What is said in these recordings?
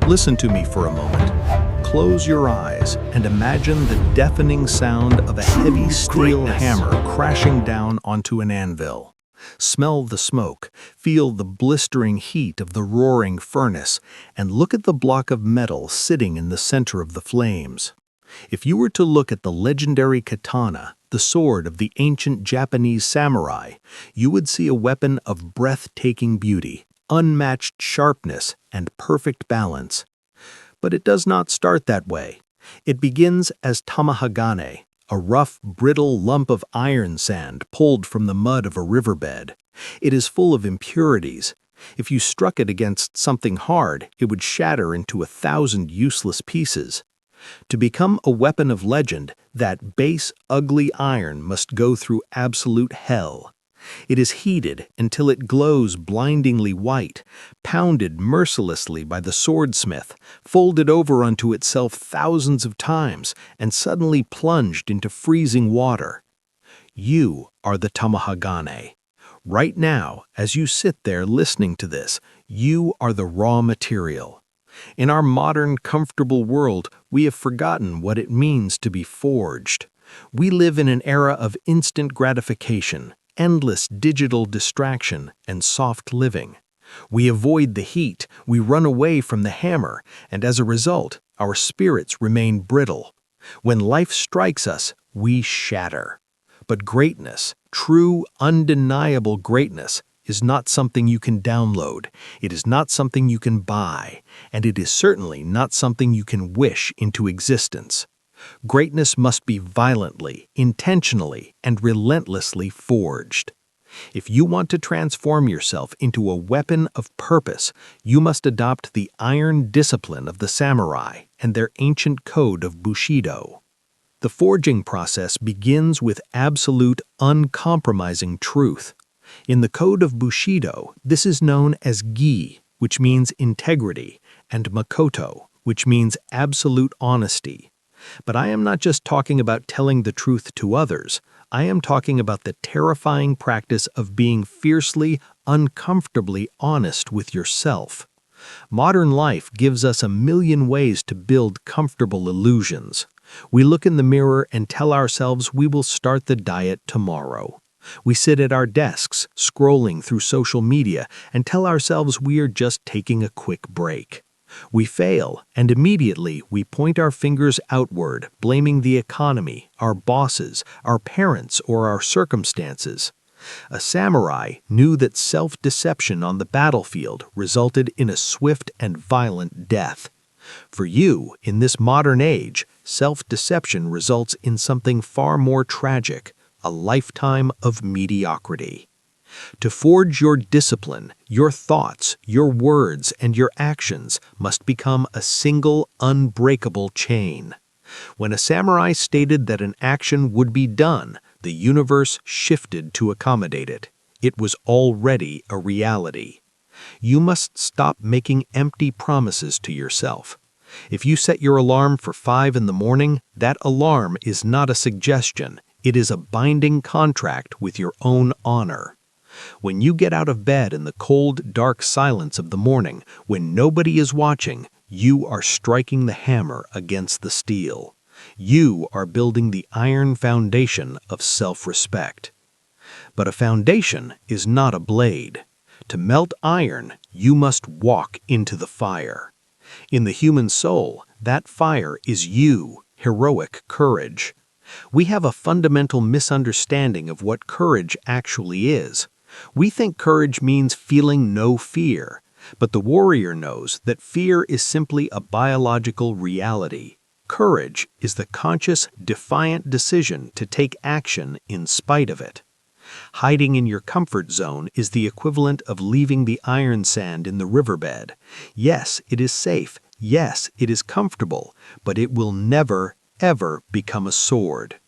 Listen to me for a moment. Close your eyes and imagine the deafening sound of a heavy steel hammer crashing down onto an anvil. Smell the smoke, feel the blistering heat of the roaring furnace, and look at the block of metal sitting in the center of the flames. If you were to look at the legendary katana, the sword of the ancient Japanese samurai, you would see a weapon of breathtaking beauty, unmatched sharpness, and perfect balance. But it does not start that way. It begins as tamahagane, a rough, brittle lump of iron sand pulled from the mud of a riverbed. It is full of impurities. If you struck it against something hard, it would shatter into 1,000 useless pieces. To become a weapon of legend, that base, ugly iron must go through absolute hell. It is heated until it glows blindingly white, pounded mercilessly by the swordsmith, folded over unto itself thousands of times, and suddenly plunged into freezing water. You are the tamahagane. Right now, as you sit there listening to this, you are the raw material. In our modern, comfortable world, we have forgotten what it means to be forged. We live in an era of instant gratification, endless digital distraction, and soft living. We avoid the heat, we run away from the hammer, and as a result, our spirits remain brittle. When life strikes us, we shatter. But greatness, true, undeniable greatness, is not something you can download, it is not something you can buy, and it is certainly not something you can wish into existence. Greatness must be violently, intentionally, and relentlessly forged. If you want to transform yourself into a weapon of purpose, you must adopt the iron discipline of the samurai and their ancient code of Bushido. The forging process begins with absolute, uncompromising truth. In the code of Bushido, this is known as gi, which means integrity, and Makoto, which means absolute honesty. But I am not just talking about telling the truth to others. I am talking about the terrifying practice of being fiercely, uncomfortably honest with yourself. Modern life gives us a million ways to build comfortable illusions. We look in the mirror and tell ourselves we will start the diet tomorrow. We sit at our desks, scrolling through social media, and tell ourselves we are just taking a quick break. We fail, and immediately we point our fingers outward, blaming the economy, our bosses, our parents, or our circumstances. A samurai knew that self-deception on the battlefield resulted in a swift and violent death. For you, in this modern age, self-deception results in something far more tragic: a lifetime of mediocrity. To forge your discipline, your thoughts, your words, and your actions must become a single, unbreakable chain. When a samurai stated that an action would be done, the universe shifted to accommodate it. It was already a reality. You must stop making empty promises to yourself. If you set your alarm for 5 in the morning, that alarm is not a suggestion. It is a binding contract with your own honor. When you get out of bed in the cold, dark silence of the morning, when nobody is watching, you are striking the hammer against the steel. You are building the iron foundation of self-respect. But a foundation is not a blade. To melt iron, you must walk into the fire. In the human soul, that fire is you, heroic courage. We have a fundamental misunderstanding of what courage actually is. We think courage means feeling no fear, but the warrior knows that fear is simply a biological reality. Courage is the conscious, defiant decision to take action in spite of it. Hiding in your comfort zone is the equivalent of leaving the iron sand in the riverbed. Yes, it is safe. Yes, it is comfortable, but it will never, ever become a sword.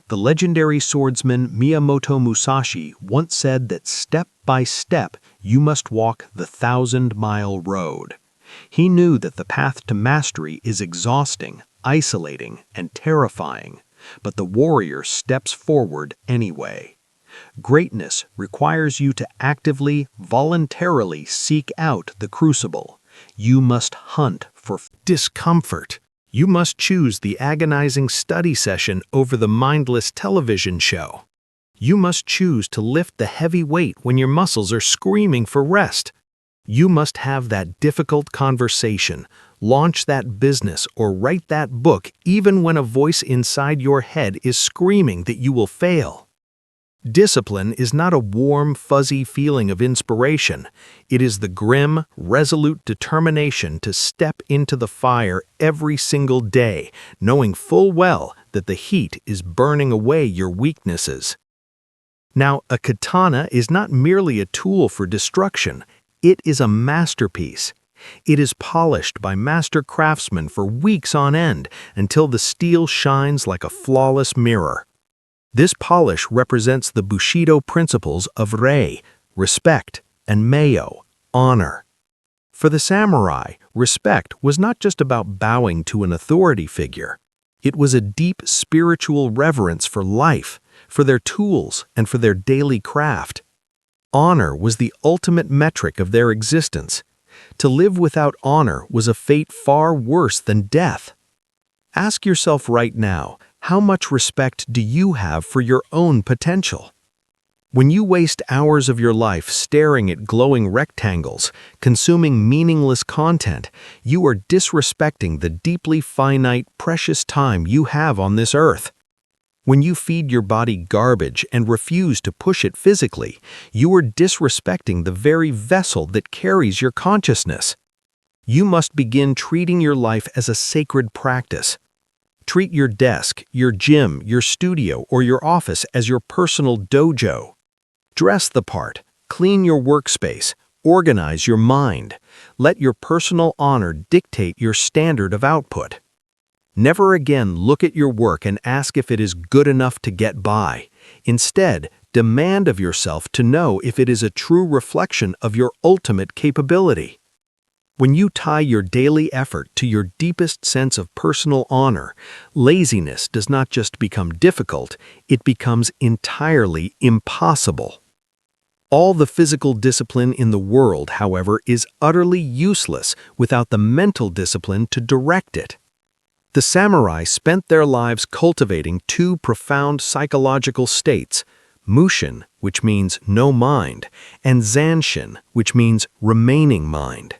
The legendary swordsman Miyamoto Musashi once said that step by step you must walk the 1,000-mile road. He knew that the path to mastery is exhausting, isolating, and terrifying, but the warrior steps forward anyway. Greatness requires you to actively, voluntarily seek out the crucible. You must hunt for discomfort. You must choose the agonizing study session over the mindless television show. You must choose to lift the heavy weight when your muscles are screaming for rest. You must have that difficult conversation, launch that business, or write that book even when a voice inside your head is screaming that you will fail. Discipline is not a warm, fuzzy feeling of inspiration. It is the grim, resolute determination to step into the fire every single day, knowing full well that the heat is burning away your weaknesses. Now, a katana is not merely a tool for destruction. It is a masterpiece. It is polished by master craftsmen for weeks on end until the steel shines like a flawless mirror. This polish represents the Bushido principles of rei, respect, and meio, honor. For the samurai, respect was not just about bowing to an authority figure. It was a deep spiritual reverence for life, for their tools, and for their daily craft. Honor was the ultimate metric of their existence. To live without honor was a fate far worse than death. Ask yourself right now, how much respect do you have for your own potential? When you waste hours of your life staring at glowing rectangles, consuming meaningless content, you are disrespecting the deeply finite, precious time you have on this earth. When you feed your body garbage and refuse to push it physically, you are disrespecting the very vessel that carries your consciousness. You must begin treating your life as a sacred practice. Treat your desk, your gym, your studio, or your office as your personal dojo. Dress the part, clean your workspace, organize your mind. Let your personal honor dictate your standard of output. Never again look at your work and ask if it is good enough to get by. Instead, demand of yourself to know if it is a true reflection of your ultimate capability. When you tie your daily effort to your deepest sense of personal honor, laziness does not just become difficult, it becomes entirely impossible. All the physical discipline in the world, however, is utterly useless without the mental discipline to direct it. The samurai spent their lives cultivating two profound psychological states, mushin, which means no mind, and zanshin, which means remaining mind.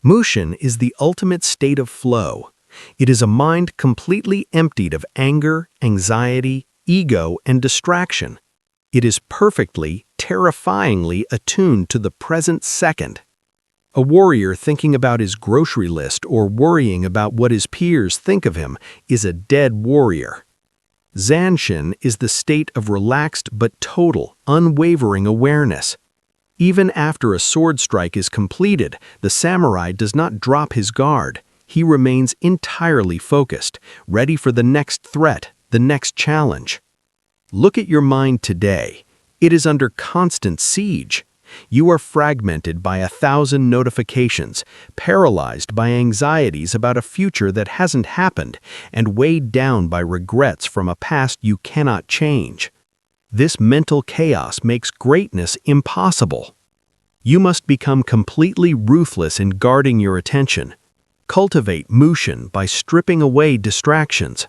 Mushin is the ultimate state of flow. It is a mind completely emptied of anger, anxiety, ego, and distraction. It is perfectly, terrifyingly attuned to the present second. A warrior thinking about his grocery list or worrying about what his peers think of him is a dead warrior. Zanshin is the state of relaxed but total, unwavering awareness. Even after a sword strike is completed, the samurai does not drop his guard. He remains entirely focused, ready for the next threat, the next challenge. Look at your mind today. It is under constant siege. You are fragmented by 1,000 notifications, paralyzed by anxieties about a future that hasn't happened, and weighed down by regrets from a past you cannot change. This mental chaos makes greatness impossible. You must become completely ruthless in guarding your attention. Cultivate mushin by stripping away distractions.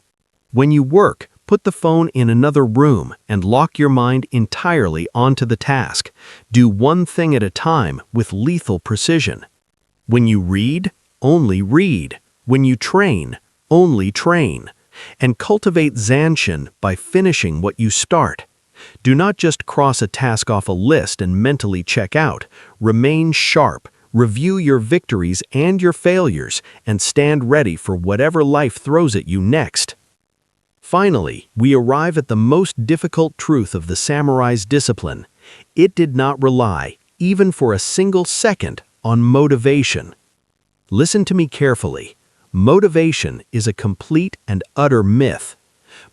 When you work, put the phone in another room and lock your mind entirely onto the task. Do one thing at a time with lethal precision. When you read, only read. When you train, only train. And cultivate zanshin by finishing what you start. Do not just cross a task off a list and mentally check out. Remain sharp, review your victories and your failures, and stand ready for whatever life throws at you next. Finally, we arrive at the most difficult truth of the samurai's discipline. It did not rely, even for a single second, on motivation. Listen to me carefully. Motivation is a complete and utter myth.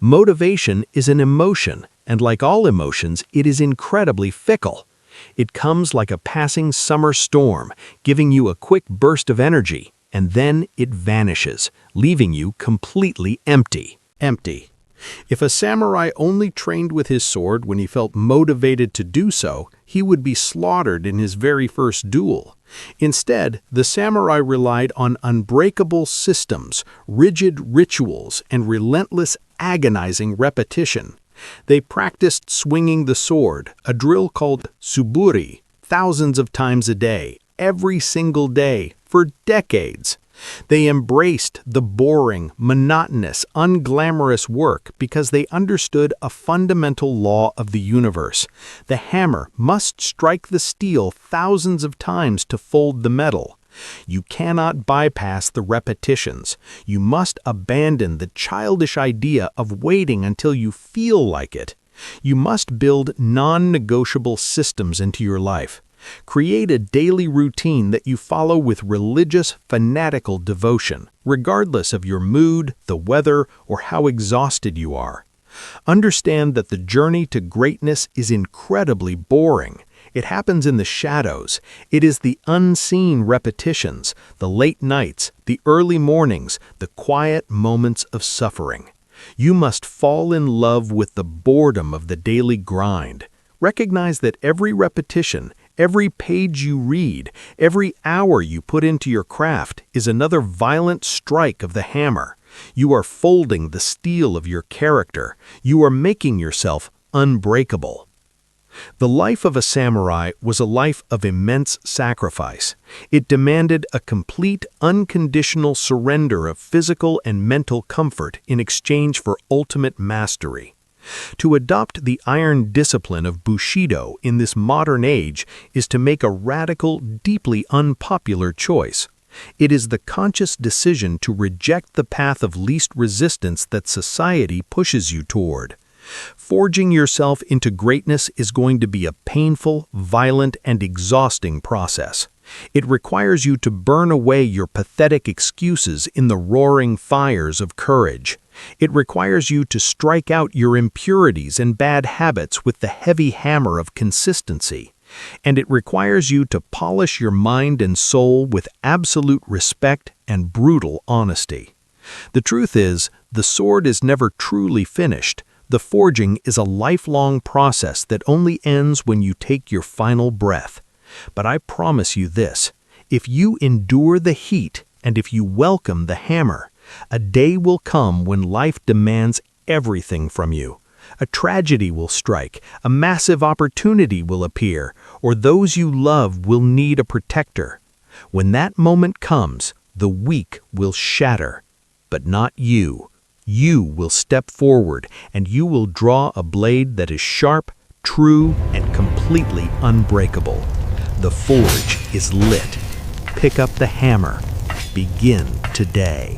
Motivation is an emotion, and like all emotions, it is incredibly fickle. It comes like a passing summer storm, giving you a quick burst of energy, and then it vanishes, leaving you completely empty. If a samurai only trained with his sword when he felt motivated to do so, he would be slaughtered in his very first duel. Instead, the samurai relied on unbreakable systems, rigid rituals, and relentless, agonizing repetition. They practiced swinging the sword, a drill called suburi, thousands of times a day, every single day, for decades. They embraced the boring, monotonous, unglamorous work because they understood a fundamental law of the universe. The hammer must strike the steel thousands of times to fold the metal. You cannot bypass the repetitions. You must abandon the childish idea of waiting until you feel like it. You must build non-negotiable systems into your life. Create a daily routine that you follow with religious, fanatical devotion, regardless of your mood, the weather, or how exhausted you are. Understand that the journey to greatness is incredibly boring. It happens in the shadows. It is the unseen repetitions, the late nights, the early mornings, the quiet moments of suffering. You must fall in love with the boredom of the daily grind. Recognize that every repetition, every page you read, every hour you put into your craft is another violent strike of the hammer. You are folding the steel of your character. You are making yourself unbreakable. The life of a samurai was a life of immense sacrifice. It demanded a complete, unconditional surrender of physical and mental comfort in exchange for ultimate mastery. To adopt the iron discipline of Bushido in this modern age is to make a radical, deeply unpopular choice. It is the conscious decision to reject the path of least resistance that society pushes you toward. Forging yourself into greatness is going to be a painful, violent, and exhausting process. It requires you to burn away your pathetic excuses in the roaring fires of courage. It requires you to strike out your impurities and bad habits with the heavy hammer of consistency. And it requires you to polish your mind and soul with absolute respect and brutal honesty. The truth is, the sword is never truly finished. The forging is a lifelong process that only ends when you take your final breath. But I promise you this, if you endure the heat and if you welcome the hammer, a day will come when life demands everything from you. A tragedy will strike, a massive opportunity will appear, or those you love will need a protector. When that moment comes, the weak will shatter, but not you. You will step forward, and you will draw a blade that is sharp, true, and completely unbreakable. The forge is lit. Pick up the hammer. Begin today.